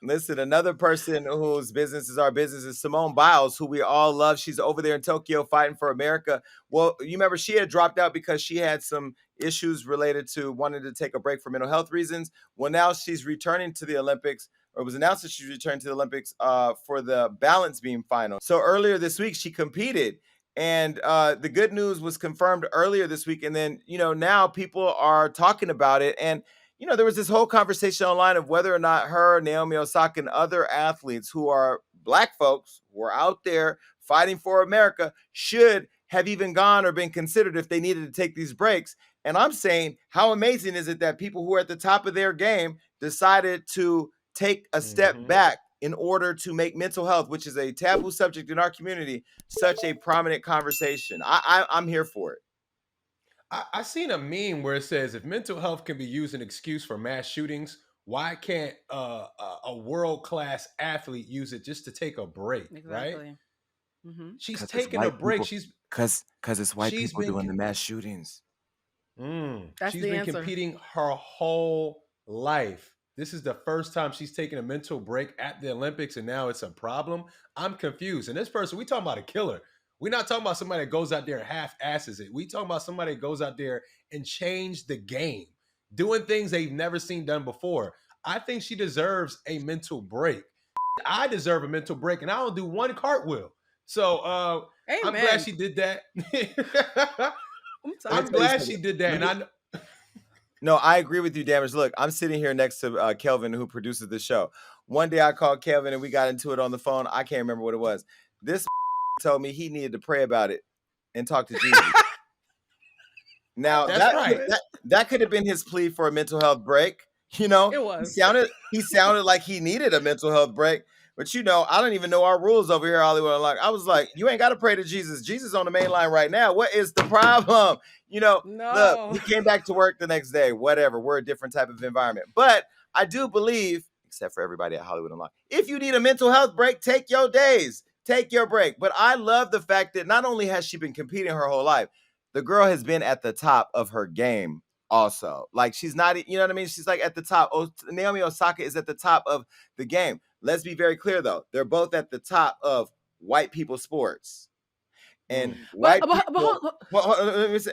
Listen, another person whose business is our business is Simone Biles, who we all love. She's over there in Tokyo fighting for America. Well, you remember she had dropped out because she had some issues related to wanting to take a break for mental health reasons. Well, now she's returning to the Olympics, or it was announced that she's returning to the Olympics for the balance beam final. So earlier this week, she competed. And the good news was confirmed earlier this week. And then, now people are talking about it. And there was this whole conversation online of whether or not her, Naomi Osaka, and other athletes who are Black folks who are out there fighting for America should have even gone or been considered if they needed to take these breaks. And I'm saying, how amazing is it that people who are at the top of their game decided to take a step back in order to make mental health, which is a taboo subject in our community, such a prominent conversation. I'm here for it. I seen a meme where it says, if mental health can be used as an excuse for mass shootings, why can't a world-class athlete use it just to take a break, right? She's taking a break. Because it's white people doing the mass shootings. She's been competing her whole life. This is the first time she's taking a mental break at the Olympics, and now it's a problem. I'm confused. And this person, we talking about a killer. We're not talking about somebody that goes out there and half-asses it. We talking about somebody that goes out there and change the game, doing things they've never seen done before. I think she deserves a mental break. I deserve a mental break, and I don't do one cartwheel. So I'm glad she did that. I'm glad she did that. And No, I agree with you, Damage. Look, I'm sitting here next to Kelvin, who produces the show. One day I called Kelvin and we got into it on the phone. I can't remember what it was. This told me he needed to pray about it and talk to Jesus. Now, that could have been his plea for a mental health break. It was. He sounded like he needed a mental health break. But I don't even know our rules over here, Hollywood. I was like, you ain't got to pray to Jesus. Jesus on the main line right now. What is the problem? No. Look, he came back to work the next day. Whatever. We're a different type of environment. But I do believe, except for everybody at Hollywood Unlocked, if you need a mental health break, take your days. Take your break. But I love the fact that not only has she been competing her whole life, the girl has been at the top of her game also. Like, she's not, you know what I mean? She's like at the top. Naomi Osaka is at the top of the game. Let's be very clear, though. They're both at the top of white people sports. And white people, let me say,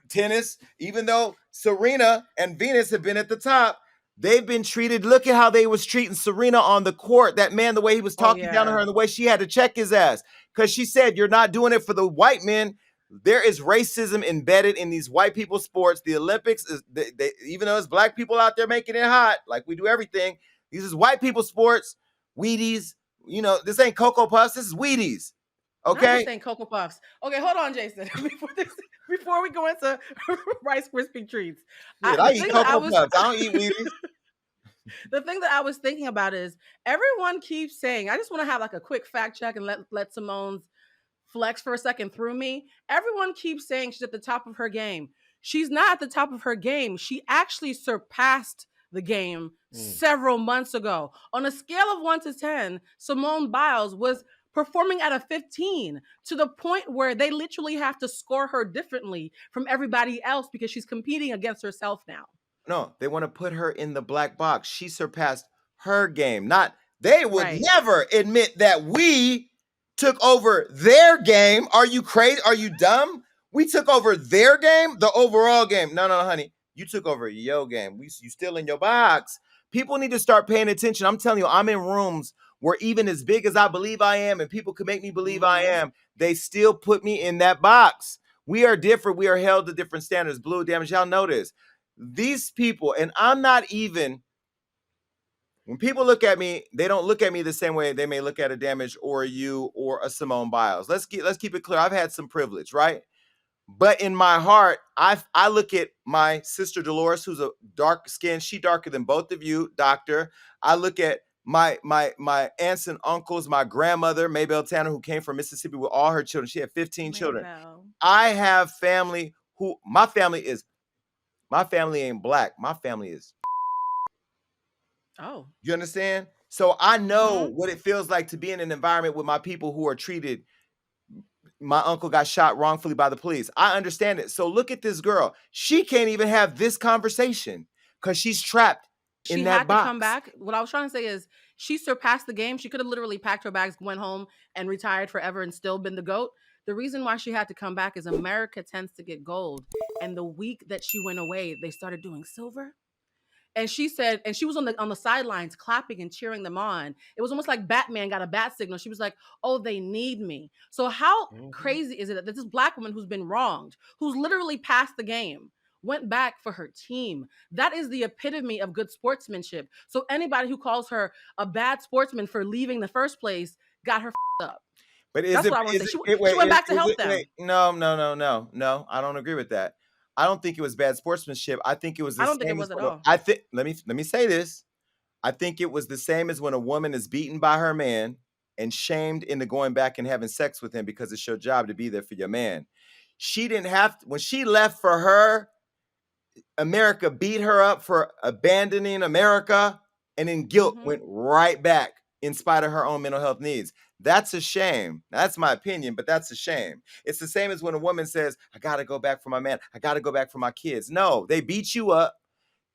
tennis, even though Serena and Venus have been at the top, they've been treated. Look at how they was treating Serena on the court. That man, the way he was talking down to her and the way she had to check his ass. Because she said, you're not doing it for the white men. There is racism embedded in these white people sports. The Olympics, even though it's Black people out there making it hot, like we do everything, these is white people sports, Wheaties. This ain't Cocoa Puffs. This is Wheaties. Okay? This ain't Cocoa Puffs. Okay, hold on, Jason. Before we go into Rice Krispie treats. I eat Cocoa Puffs. I don't eat Wheaties. The thing that I was thinking about is everyone keeps saying, I just want to have like a quick fact check and let Simone's flex for a second through me. Everyone keeps saying she's at the top of her game. She's not at the top of her game. She actually surpassed the game several months ago. On a scale of 1 to 10, Simone Biles was performing at a 15 to the point where they literally have to score her differently from everybody else because she's competing against herself now. No, they want to put her in the black box. She surpassed her game. They would never admit that we took over their game. Are you crazy? Are you dumb? We took over their game, the overall game. No, honey. You took over your game. You still in your box. People need to start paying attention. I'm telling you, I'm in rooms where even as big as I believe I am and people can make me believe I am, they still put me in that box. We are different. We are held to different standards. Blue Damage, y'all know this. These people, and I'm not even, when people look at me, they don't look at me the same way they may look at a Damage or you or a Simone Biles. Let's keep it clear. I've had some privilege, right? But in my heart, I look at my sister Dolores, who's a dark skin. She darker than both of you, doctor. I look at my aunts and uncles, my grandmother, Maybelle Tanner, who came from Mississippi with all her children. She had 15 children. I have family my family ain't Black. My family is. Oh. You understand? So I know what it feels like to be in an environment with my people who are treated. My uncle got shot wrongfully by the police. I understand it. So look at this girl. She can't even have this conversation because she's trapped She had to come back. What I was trying to say is she surpassed the game. She could have literally packed her bags, went home, and retired forever and still been the GOAT. The reason why she had to come back is America tends to get gold. And the week that she went away, they started doing silver. And she said, and she was on the sidelines clapping and cheering them on. It was almost like Batman got a bat signal. She was like, "Oh, they need me." So how crazy is it that this black woman who's been wronged, who's literally passed the game, went back for her team? That is the epitome of good sportsmanship. So anybody who calls her a bad sportsman for leaving the first place got her up. But that's what I want to say. She went back to help them. No. I don't agree with that. I don't think it was bad sportsmanship. I think it was. I don't think it was at all. I think. Let me say this. I think it was the same as when a woman is beaten by her man and shamed into going back and having sex with him because it's your job to be there for your man. She didn't have to, when she left for her. America beat her up for abandoning America, and then guilt went right back in spite of her own mental health needs. That's a shame. Now, that's my opinion, but that's a shame. It's the same as when a woman says, I got to go back for my man. I got to go back for my kids. No, they beat you up.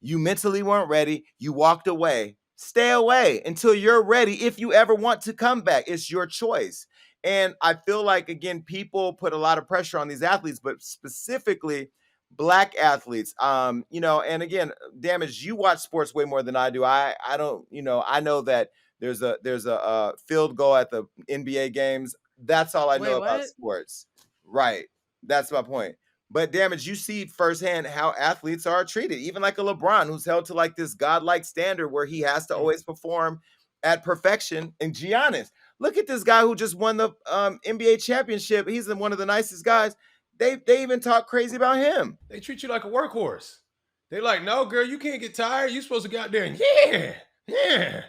You mentally weren't ready. You walked away. Stay away until you're ready. If you ever want to come back, it's your choice. And I feel like, again, people put a lot of pressure on these athletes, but specifically Black athletes. And again, Damage, you watch sports way more than I do. I don't, I know that there's a field goal at the NBA games. That's all I know about sports. Right. That's my point. But Damage, you see firsthand how athletes are treated, even like a LeBron who's held to like this godlike standard where he has to always perform at perfection. And Giannis, look at this guy who just won the NBA championship. He's one of the nicest guys. They even talk crazy about him. They treat you like a workhorse. They're like, no, girl, you can't get tired. You're supposed to get out there and yeah.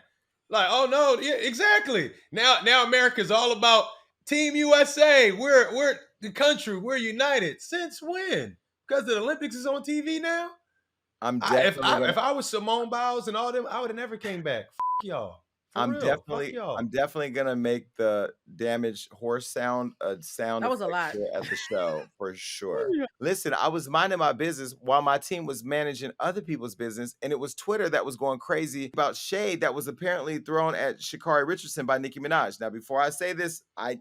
Like, oh no, yeah, exactly. Now America's all about Team USA. We're the country. We're united. Since when? Because the Olympics is on TV now? If I was Simone Biles and all them, I would have never came back. F y'all. I'm definitely gonna make the Damage horse sound a sound. That was a lot at the show for sure. Listen, I was minding my business while my team was managing other people's business, and it was Twitter that was going crazy about shade that was apparently thrown at Shikari Richardson by Nicki Minaj. Now, before I say this, I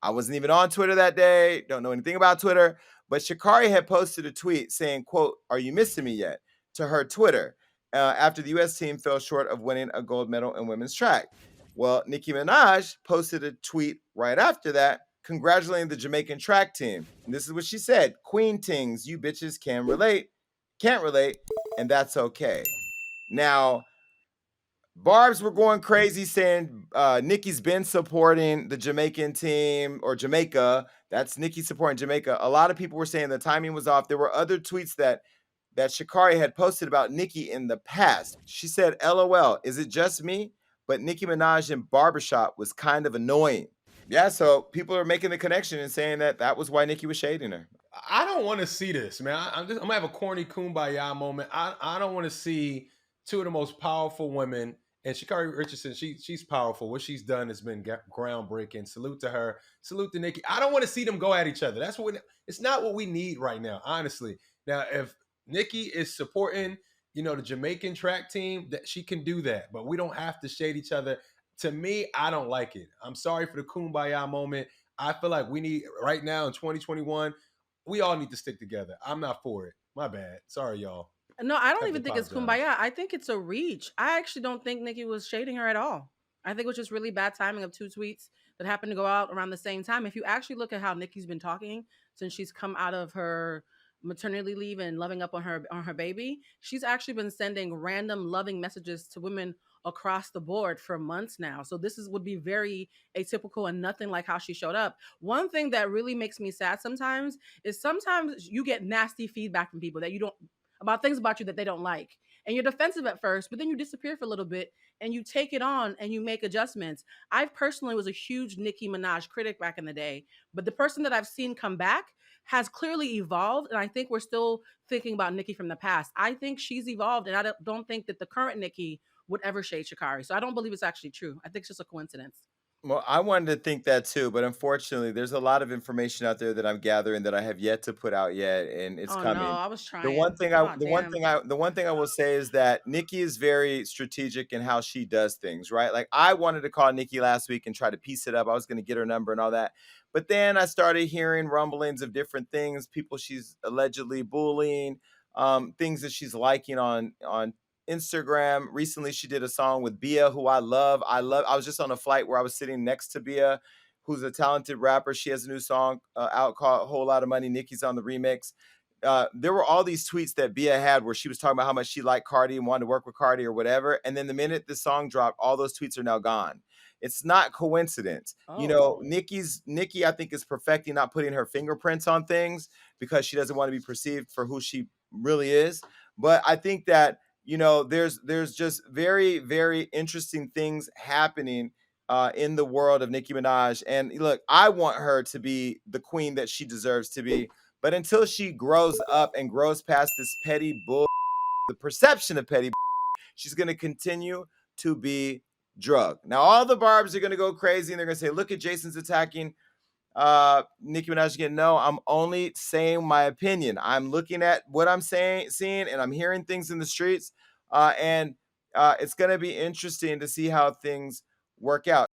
wasn't even on Twitter that day. Don't know anything about Twitter, but Shikari had posted a tweet saying, "quote Are you missing me yet?" to her Twitter. After the U.S. team fell short of winning a gold medal in women's track. Well, Nicki Minaj posted a tweet right after that, congratulating the Jamaican track team. And this is what she said: "Queen tings, you bitches can't relate, and that's okay." Now, Barbs were going crazy saying Nicki's been supporting the Jamaican team, or Jamaica. That's Nicki supporting Jamaica. A lot of people were saying the timing was off. There were other tweets that Shikari had posted about Nicki in the past. She said, LOL, is it just me? But Nicki Minaj in Barbershop was kind of annoying. Yeah, so people are making the connection and saying that was why Nicki was shading her. I don't want to see this, man. I'm going to have a corny kumbaya moment. I don't want to see two of the most powerful women. And Shikari Richardson, she's powerful. What she's done has been groundbreaking. Salute to her. Salute to Nicki. I don't want to see them go at each other. It's not what we need right now, honestly. Now, if Nicki is supporting, the Jamaican track team, that she can do that, but we don't have to shade each other. To me, I don't like it. I'm sorry for the kumbaya moment. I feel like we need, right now in 2021, we all need to stick together. I'm not for it. My bad. Sorry, y'all. No, I don't even think it's kumbaya. I think it's a reach. I actually don't think Nicki was shading her at all. I think it was just really bad timing of two tweets that happened to go out around the same time. If you actually look at how Nicki's been talking since she's come out of her maternity leave and loving up on her baby, she's actually been sending random loving messages to women across the board for months now. So this would be very atypical and nothing like how she showed up. One thing that really makes me sad sometimes is sometimes you get nasty feedback from people that you don't, about things about you that they don't like. And you're defensive at first, but then you disappear for a little bit and you take it on and you make adjustments. I personally was a huge Nicki Minaj critic back in the day, but the person that I've seen come back has clearly evolved. And I think we're still thinking about Nicki from the past. I think she's evolved, and I don't think that the current Nicki would ever shade Shikari. So I don't believe it's actually true. I think it's just a coincidence. Well, I wanted to think that too, but unfortunately, there's a lot of information out there that I'm gathering that I have yet to put out yet, and it's Oh no, coming. I was The one trying. thing God damn. the one thing I will say is that Nicki is very strategic in how she does things, right? Like I wanted to call Nicki last week and try to piece it up. I was going to get her number and all that. But then I started hearing rumblings of different things, people she's allegedly bullying, things that she's liking on Instagram. Recently, she did a song with Bia, who I love. I was just on a flight where I was sitting next to Bia, who's a talented rapper. She has a new song out called "Whole Lot of Money." Nicki's on the remix. There were all these tweets that Bia had where she was talking about how much she liked Cardi and wanted to work with Cardi or whatever. And then the minute the song dropped, all those tweets are now gone. It's not coincidence. You know, Nicki, I think, is perfecting not putting her fingerprints on things because she doesn't want to be perceived for who she really is. But I think that, you know, there's just very, very interesting things happening in the world of Nicki Minaj. And look, I want her to be the queen that she deserves to be. But until she grows up and grows past this petty bull, the perception of petty, she's going to continue to be drugged. Now, all the barbs are going to go crazy and they're going to say, look at Jason's attacking Nicki Minaj again. No, I'm only saying my opinion. I'm looking at what I'm seeing, and I'm hearing things in the streets. And it's going to be interesting to see how things work out.